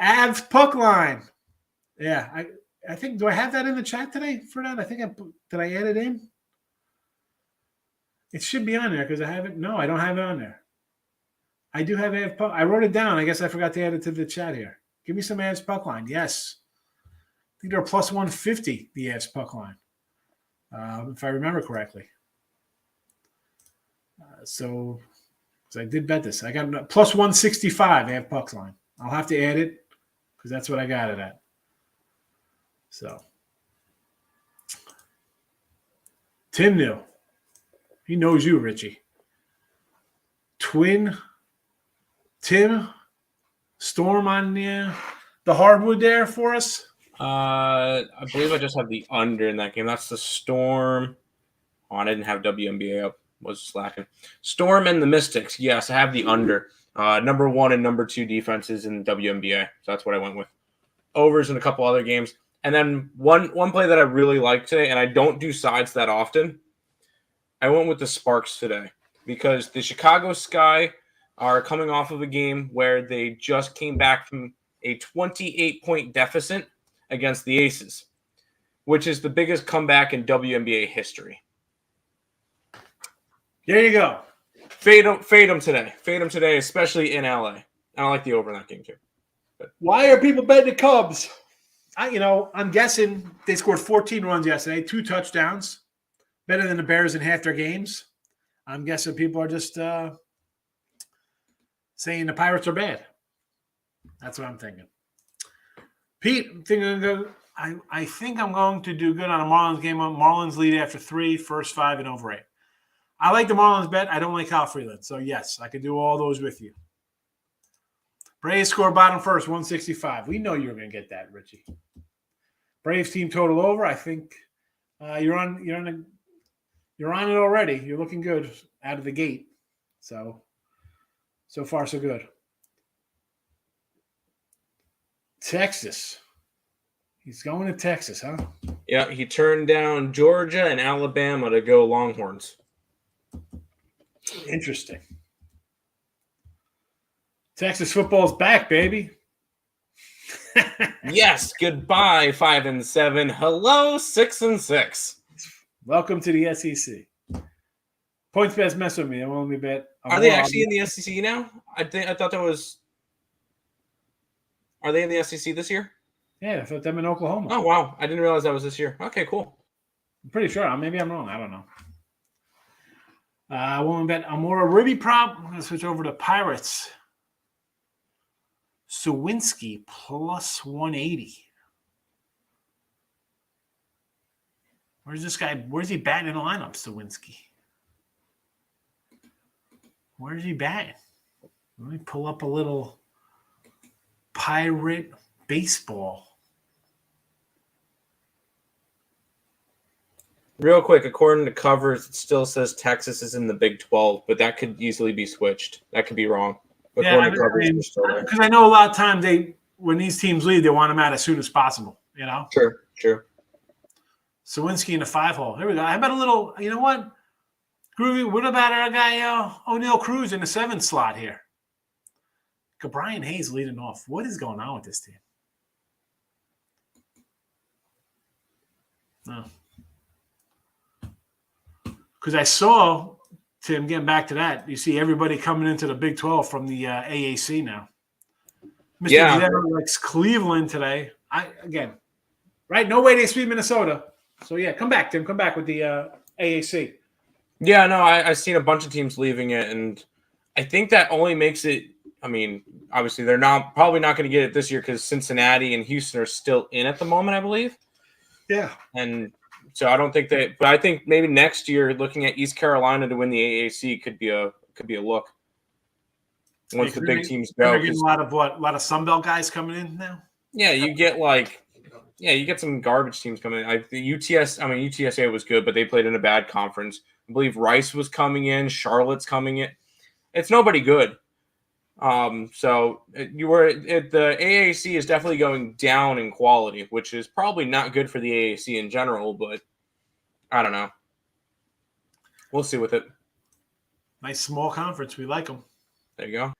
Avs puck line. Yeah, I think, do I have that in the chat today for that? I think did I add it in? It should be on there because I haven't. No, I don't have it on there. I do have Avs puck. I wrote it down. I guess I forgot to add it to the chat here. Give me some Avs puck line. Yes. I think they're plus 150, the Avs puck line, if I remember correctly. So I did bet this. I got plus 165 Avs puck line. I'll have to add it because that's what I got it at. So Tim knew. He knows you, Richie. Twin Tim Storm on the hardwood there for us. I believe I just have the under in that game. That's the Storm. Oh, I didn't have WNBA up. Was slacking. Storm and the Mystics. Yes, I have the under. Number 1 and number 2 defenses in WNBA. So that's what I went with. Overs in a couple other games. And then one play that I really like today, and I don't do sides that often, I went with the Sparks today because the Chicago Sky are coming off of a game where they just came back from a 28-point deficit against the Aces, which is the biggest comeback in WNBA history. There you go. Fade them today. Fade them today, especially in LA. And I like the over in that game too. But why are people betting the Cubs? I'm guessing they scored 14 runs yesterday, 2 touchdowns, better than the Bears in half their games. I'm guessing people are just saying the Pirates are bad. That's what I'm thinking. Pete, I think I'm going to do good on a Marlins game. Marlins lead after 3, first 5 and over 8. I like the Marlins bet. I don't like Kyle Freeland. So, yes, I could do all those with you. Braves score bottom first, 165. We know you're going to get that, Richie. Braves team total over. I think you're on it already. You're looking good out of the gate. So far, so good. Texas. He's going to Texas, huh? yeah, he turned down Georgia and Alabama to go Longhorns. Interesting. Texas football's back, baby. Yes, goodbye 5 and 7. Hello 6 and 6. Welcome to the SEC. Points best mess with me. I won't let me bet. Are they actually in the SEC now? I thought that was. Are they in the SEC this year? Yeah, I thought them in Oklahoma. Oh wow, I didn't realize that was this year. Okay, cool. I'm pretty sure. Maybe I'm wrong. I don't know. I won't bet Amora Ribby prop. I'm going to switch over to Pirates. Sawinski plus 180. Where's this guy? Where's he batting in the lineup, Sawinski? Where's he batting? Let me pull up a little Pirate baseball. Real quick, according to covers, it still says Texas is in the Big 12, but that could easily be switched. That could be wrong. Yeah, According to covers, they're still there. because I know a lot of times when these teams leave, they want them out as soon as possible. You know. Sure. Sawinski in the 5-hole. Here we go. How about a little? You know what? Groovy. What about our guy O'Neal Cruz in the 7th slot here? Brian Hayes leading off. What is going on with this team? No. Because I saw, Tim, getting back to that, you see everybody coming into the Big 12 from the AAC now. Mr. Yeah. likes Cleveland today. Right? No way they sweep Minnesota. So, yeah, come back, Tim. Come back with the AAC. Yeah, no, I've seen a bunch of teams leaving it, and I think that only makes it – I mean, obviously they're probably not going to get it this year because Cincinnati and Houston are still in at the moment, I believe. Yeah. And – so I don't think that, but I think maybe next year, looking at East Carolina to win the AAC could be a look. Once the big teams go, a lot of Sunbelt guys coming in now. Yeah, you get some garbage teams coming in. UTSA was good, but they played in a bad conference. I believe Rice was coming in, Charlotte's coming in. It's nobody good. So the AAC is definitely going down in quality, which is probably not good for the AAC in general, but I don't know. We'll see with it. Nice small conference. We like them. There you go.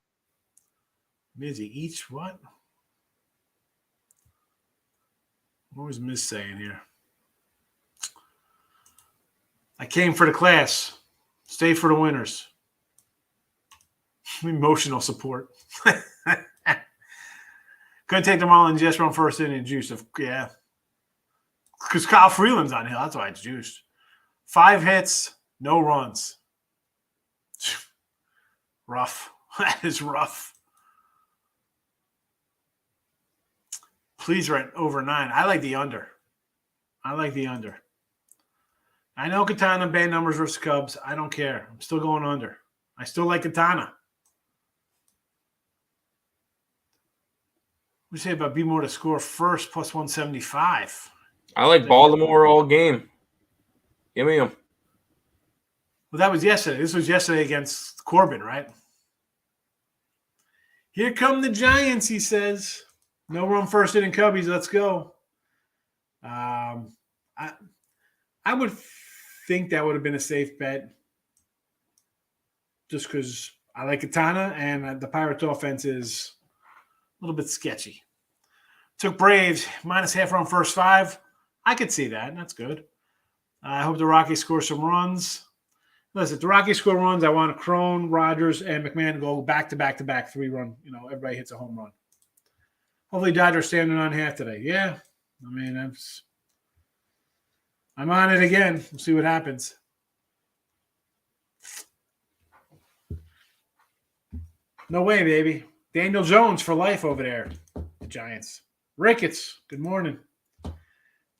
Mizzy, each what? What was Miz saying here? I came for the class. Stay for the winners. Emotional support. Couldn't take them all in just run first inning juice. Yeah. Because Kyle Freeland's on here. That's why it's juiced. 5 hits, no runs. Rough. That is rough. Please rent over 9. I like the under. I know Katana bad numbers versus Cubs. I don't care. I'm still going under. I still like Katana. What do you say about be more to score first plus 175? I like Baltimore all game. Give me them. Well, that was yesterday. This was yesterday against Corbin, right? Here come the Giants, he says. No run first inning Cubbies. Let's go. I would think that would have been a safe bet just because I like Katana and the Pirates offense is a little bit sketchy. Took Braves minus half run first 5. I could see that. That's good. I hope the Rockies score some runs. Listen, if the Rockies score runs, I want Crone, Rogers, and McMahon to go back-to-back 3-run. Everybody hits a home run. Hopefully Dodgers standing on half today. Yeah. I mean, I'm on it again. We'll see what happens. No way, baby. Daniel Jones for life over there. The Giants. Ricketts, good morning.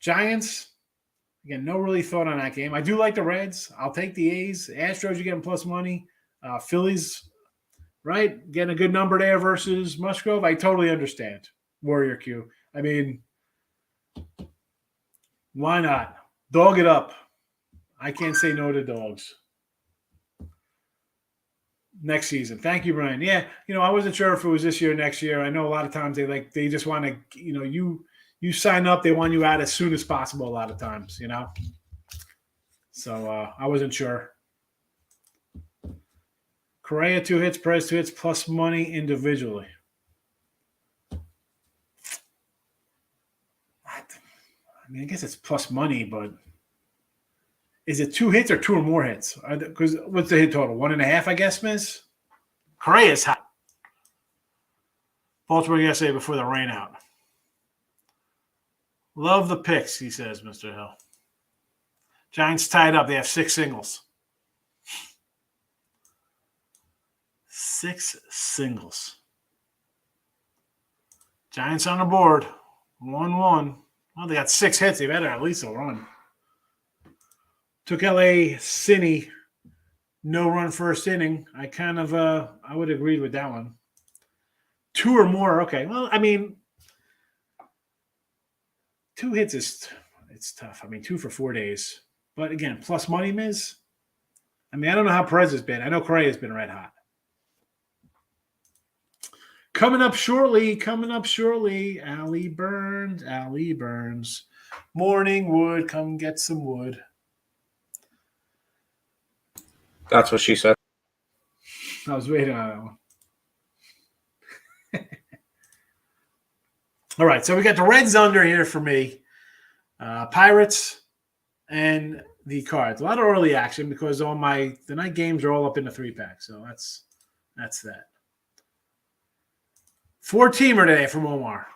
Giants, again, no really thought on that game. I do like the Reds. I'll take the A's. Astros, you're getting plus money. Phillies, right? Getting a good number there versus Musgrove. I totally understand. Warrior Q. I mean, why not? Dog it up. I can't say no to dogs. Next season. Thank you, Brian. Yeah, I wasn't sure if it was this year or next year. I know a lot of times they just want to, you sign up, they want you out as soon as possible a lot of times, So I wasn't sure. Correa 2 hits, Perez 2 hits, plus money individually. I guess it's plus money, but is it 2 hits or 2 or more hits? Because what's the hit total? 1.5, I guess, Miz? Correa's hot. Baltimore yesterday before the rain out. Love the picks, he says, Mr. Hill. Giants tied up. They have 6 singles. 6 singles. Giants on the board. 1-1. Well, they got 6 hits. They better at least a run. Took L.A. Cine. No run first inning. I kind of I would agree with that one. 2 or more. Okay. Well, 2 hits it's tough. 2 for 4 days. But again, plus money, Miz. I mean, I don't know how Perez has been. I know Correa's been red hot. Coming up shortly. Allie Burns. Morning wood. Come get some wood. That's what she said. I was waiting on that one. All right, so we got the Reds under here for me. Pirates and the Cards. A lot of early action because the night games are all up in the 3-pack. So that's that. 4-teamer today from Omar.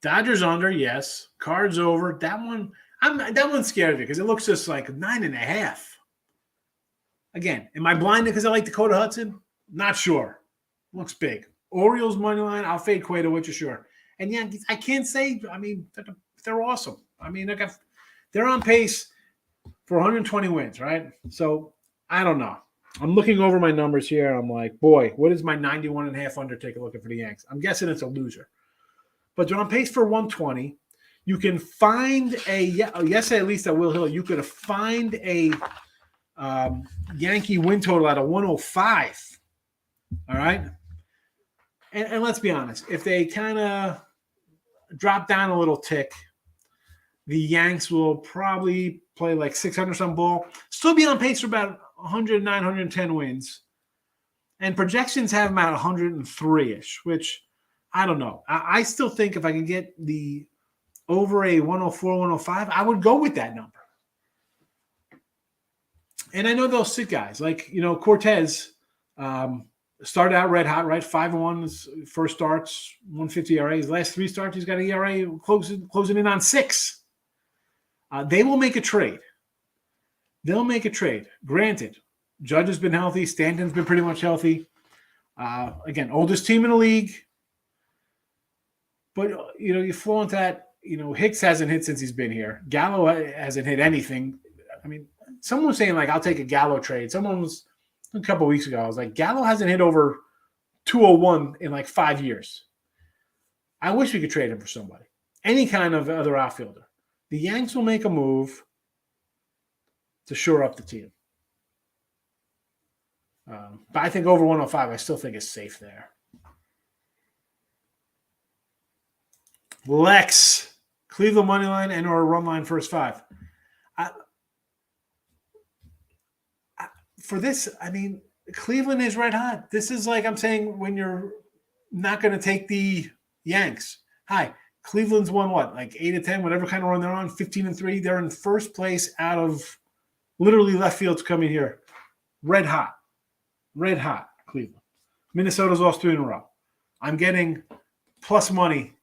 Dodgers under, yes. Cards over. That one's scared of it because it looks just like 9.5. Again, am I blinded because I like Dakota Hudson? Not sure. Looks big. Orioles money line. I'll fade Cueto, which is sure. And Yankees, I can't say. I mean, they're awesome. I mean, they're on pace for 120 wins, right? So I don't know. I'm looking over my numbers here. I'm like, boy, what is my 91.5 undertaker looking for the Yanks? I'm guessing it's a loser. But they're on pace for 120. You can find yesterday, at least at Will Hill, you could find a Yankee win total at a 105. All right? And let's be honest. If they kind of drop down a little tick, the Yanks will probably play like 600-some ball. Still be on pace for about 109, 110 wins. And projections have them at 103-ish, which I don't know. I still think if I can get the over a 104, 105, I would go with that number. And I know they'll sit guys. Like, Cortez started out red hot, right? 5-1 first starts, 150 ERA. His last 3 starts, he's got an ERA closing in on 6. They will make a trade. They'll make a trade. Granted, Judge has been healthy. Stanton's been pretty much healthy. Again, oldest team in the league. But, you fall into that. Hicks hasn't hit since he's been here. Gallo hasn't hit anything. I mean, someone was saying, like, I'll take a Gallo trade. Someone was a couple of weeks ago. I was like, Gallo hasn't hit over 201 in like 5 years. I wish we could trade him for somebody. Any kind of other outfielder. The Yanks will make a move to shore up the team. But I think over 105, I still think it's safe there. Lex, Cleveland money line and or run line first 5. For this, I mean, Cleveland is red hot. This is like I'm saying when you're not going to take the Yanks. Hi, Cleveland's won what, like 8-10, whatever kind of run they're on, 15-3. They're in first place out of literally left field to come in here. Red hot, Cleveland. Minnesota's lost 3 in a row. I'm getting plus money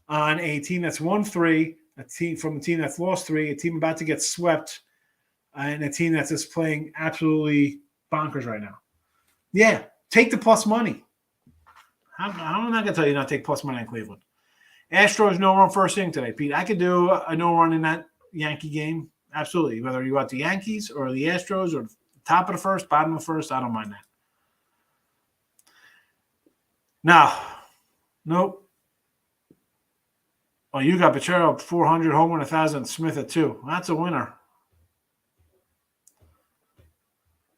on a team that's won 3, a team from a team that's lost 3, a team about to get swept, and a team that's just playing absolutely bonkers right now. Yeah, take the plus money. I'm not going to tell you not to take plus money on Cleveland. Astros no run first inning today, Pete. I could do a no run in that Yankee game. Absolutely. Whether you got the Yankees or the Astros or top of the first, bottom of the first, I don't mind that. Now, nope. Well, you got Pachero 400, Homer 1,000, Smith at 2. That's a winner.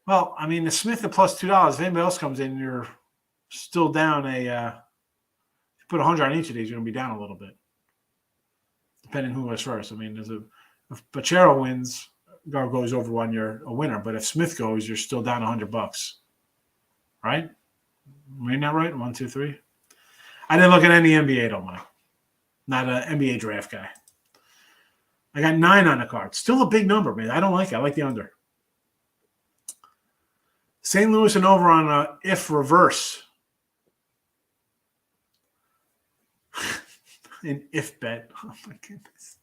Well, I mean, the Smith at plus $2. If anybody else comes in, you're still down put 100 on each of these, you're going to be down a little bit, depending who was first. I mean, if Pachero wins or goes over 1, you're a winner. But if Smith goes, you're still down $100, right? Reading that right? 1, 2, 3. I didn't look at any NBA, don't mind. Not an NBA draft guy. I got 9 on the card. Still a big number, man. I don't like it. I like the under. St. Louis and over on a if reverse. An if bet. Oh, my goodness.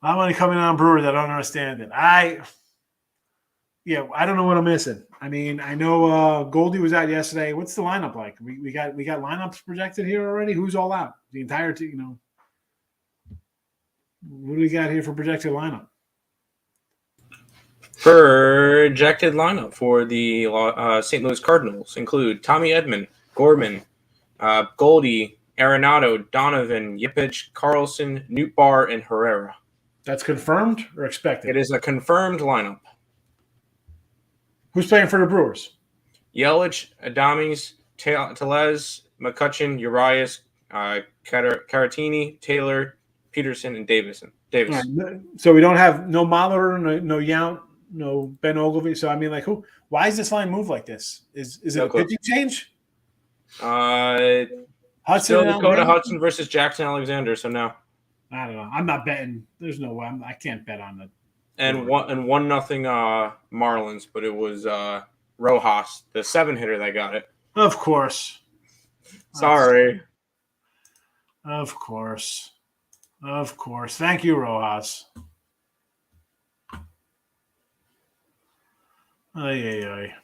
I'm only coming on Brewers. I don't understand it. I don't know what I'm missing. I mean, I know Goldie was out yesterday. What's the lineup like? We got lineups projected here already? Who's all out? The entire team, What do we got here for projected lineup? Projected lineup for the St. Louis Cardinals include Tommy Edman, Gorman, Goldie, Arenado, Donovan, Yipich, Carlson, Nootbaar, and Herrera. That's confirmed or expected? It is a confirmed lineup. Who's playing for the Brewers? Yelich, Adames, Telez, McCutcheon, Urias, Caratini, Taylor, Peterson, and Davis. All right. So we don't have no Molitor, no Yount, no Ben Ogilvy. So I mean, like, who? Why is this line moved like this? Is it No a clue. pitching change? Hudson Hudson and Dakota Alexander? Hudson versus Jackson Alexander. So no. I don't know. I'm not betting. There's no way. I can't bet on it. And 1-0 Marlins, but it was Rojas, the 7-hitter, that got it. Of course. Sorry. Of course. Of course. Thank you, Rojas. Ay.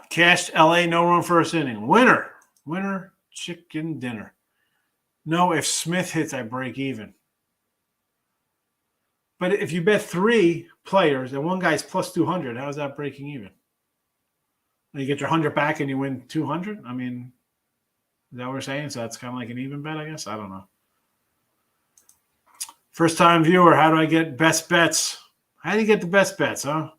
Cashed LA, no run first inning. Winner, chicken dinner. No, if Smith hits, I break even. But if you bet 3 players and one guy's plus 200, how is that breaking even? You get your 100 back and you win 200? I mean, is that what we're saying? So that's kind of like an even bet, I guess? I don't know. First time viewer, how do I get best bets? How do you get the best bets, huh?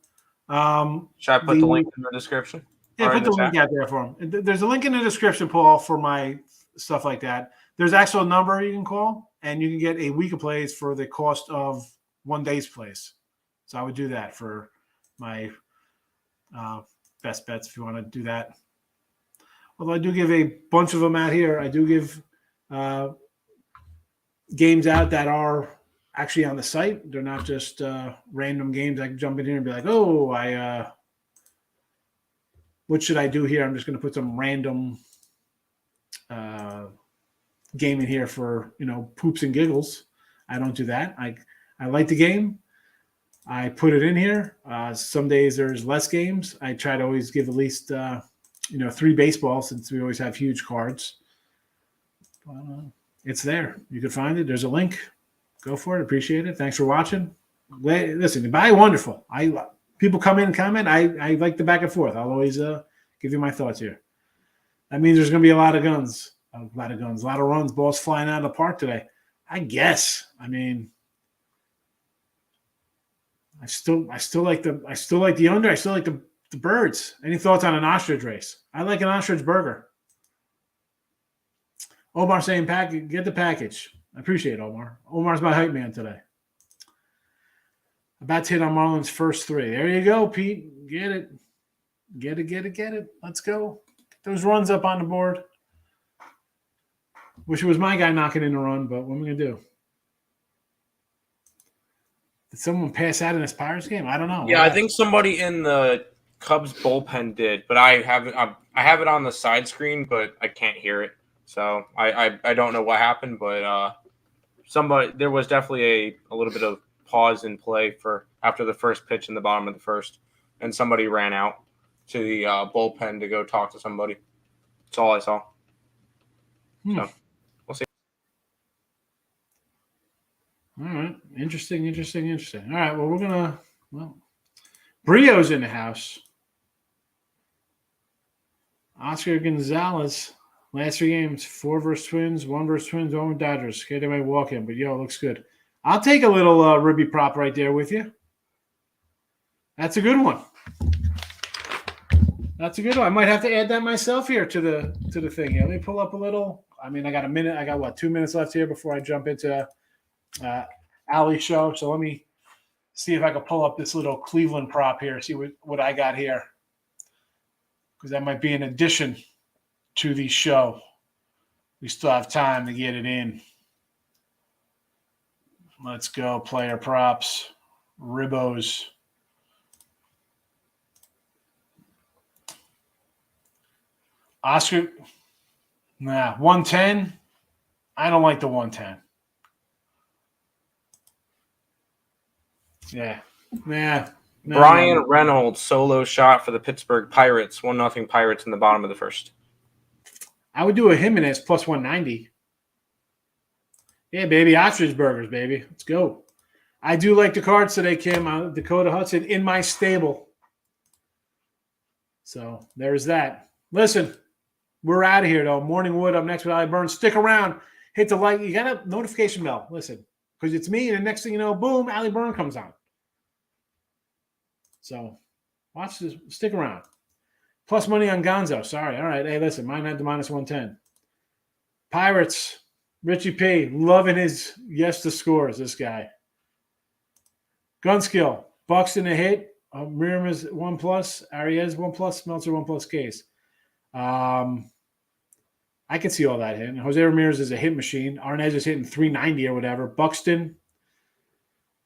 Should I put the link in the description? Yeah, put the link out there for him. There's a link in the description, Paul, for my stuff like that. There's actually a number you can call, and you can get a week of plays for the cost of 1 day's plays. So I would do that for my best bets if you want to do that. Although I do give a bunch of them out here. I do give games out that are actually on the site. They're not just random games. I can jump in here and be like, oh, what should I do here? I'm just going to put some random game in here for, poops and giggles. I don't do that. I like the game. I put it in here. Some days there's less games. I try to always give at least, 3 baseballs since we always have huge cards. It's there. You can find it. There's a link. Go for it. Appreciate it. Thanks for watching. Listen, buy wonderful. People come in and comment. I like the back and forth. I'll always give you my thoughts here. That means there's going to be a lot of guns, a lot of runs, balls flying out of the park today. I guess. I mean, I still like the under. I still like the birds. Any thoughts on an ostrich race? I like an ostrich burger. Omar saying get the package. I appreciate it, Omar. Omar's my hype man today. About to hit on Marlins' first 3. There you go, Pete. Get it. Get it. Let's go. Get those runs up on the board. Wish it was my guy knocking in the run, but what am I going to do? Did someone pass out in this Pirates game? I don't know. Yeah, I think somebody in the Cubs bullpen did, but I have it on the side screen, but I can't hear it. So I don't know what happened, but there was definitely a little bit of pause in play for after the first pitch in the bottom of the first, and somebody ran out to the bullpen to go talk to somebody. That's all I saw. So we'll see. All right. Interesting. All right. Well, Brio's in the house. Oscar Gonzalez, last 3 games, 4 versus Twins, 1 versus Twins, 1 with Dodgers. Scared away walk-in, but it looks good. I'll take a little Ribby prop right there with you. That's a good one. I might have to add that myself here to the thing here. Let me pull up a little. I mean, I got a minute. I got 2 minutes left here before I jump into Alley's show. So let me see if I can pull up this little Cleveland prop here. See what I got here, because that might be an addition to the show. We still have time to get it in. Let's go. Player props. Ribbos. Oscar. 110. I don't like the 110. Yeah. No, Brian Reynolds solo shot for the Pittsburgh Pirates. 1-0 Pirates in the bottom of the first. I would do a Jimenez plus 190. Yeah, baby. Ostrich burgers, baby. Let's go. I do like the cards today, Kim. Dakota Hudson in my stable. So there's that. Listen, We're out of here, though. Morning Wood up next with Ali Burns. Stick around. Hit the like. You got a notification bell. Listen, because it's me, and the next thing you know, boom, Ali Burns comes on. So watch this. Stick around. Plus money on Gonzo. Sorry. All right. Hey, listen, mine had the minus 110. Pirates. Richie P. Loving his yes to scores, this guy. Gunskill. Buxton a hit. Miriam is 1+. Arias 1+. Meltzer 1+ case. I can see all that hitting. Jose Ramirez is a hit machine. Arnaz is hitting 390 or whatever. Buxton.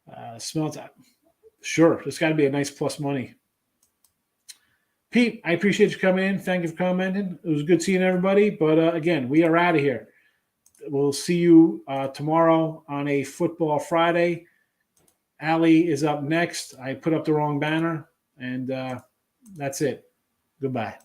Smeltzer. Sure. There's got to be a nice plus money. Pete, I appreciate you coming in. Thank you for commenting. It was good seeing everybody. But again, we are out of here. We'll see you tomorrow on a Football Friday. Allie is up next. I put up the wrong banner, and that's it. Goodbye.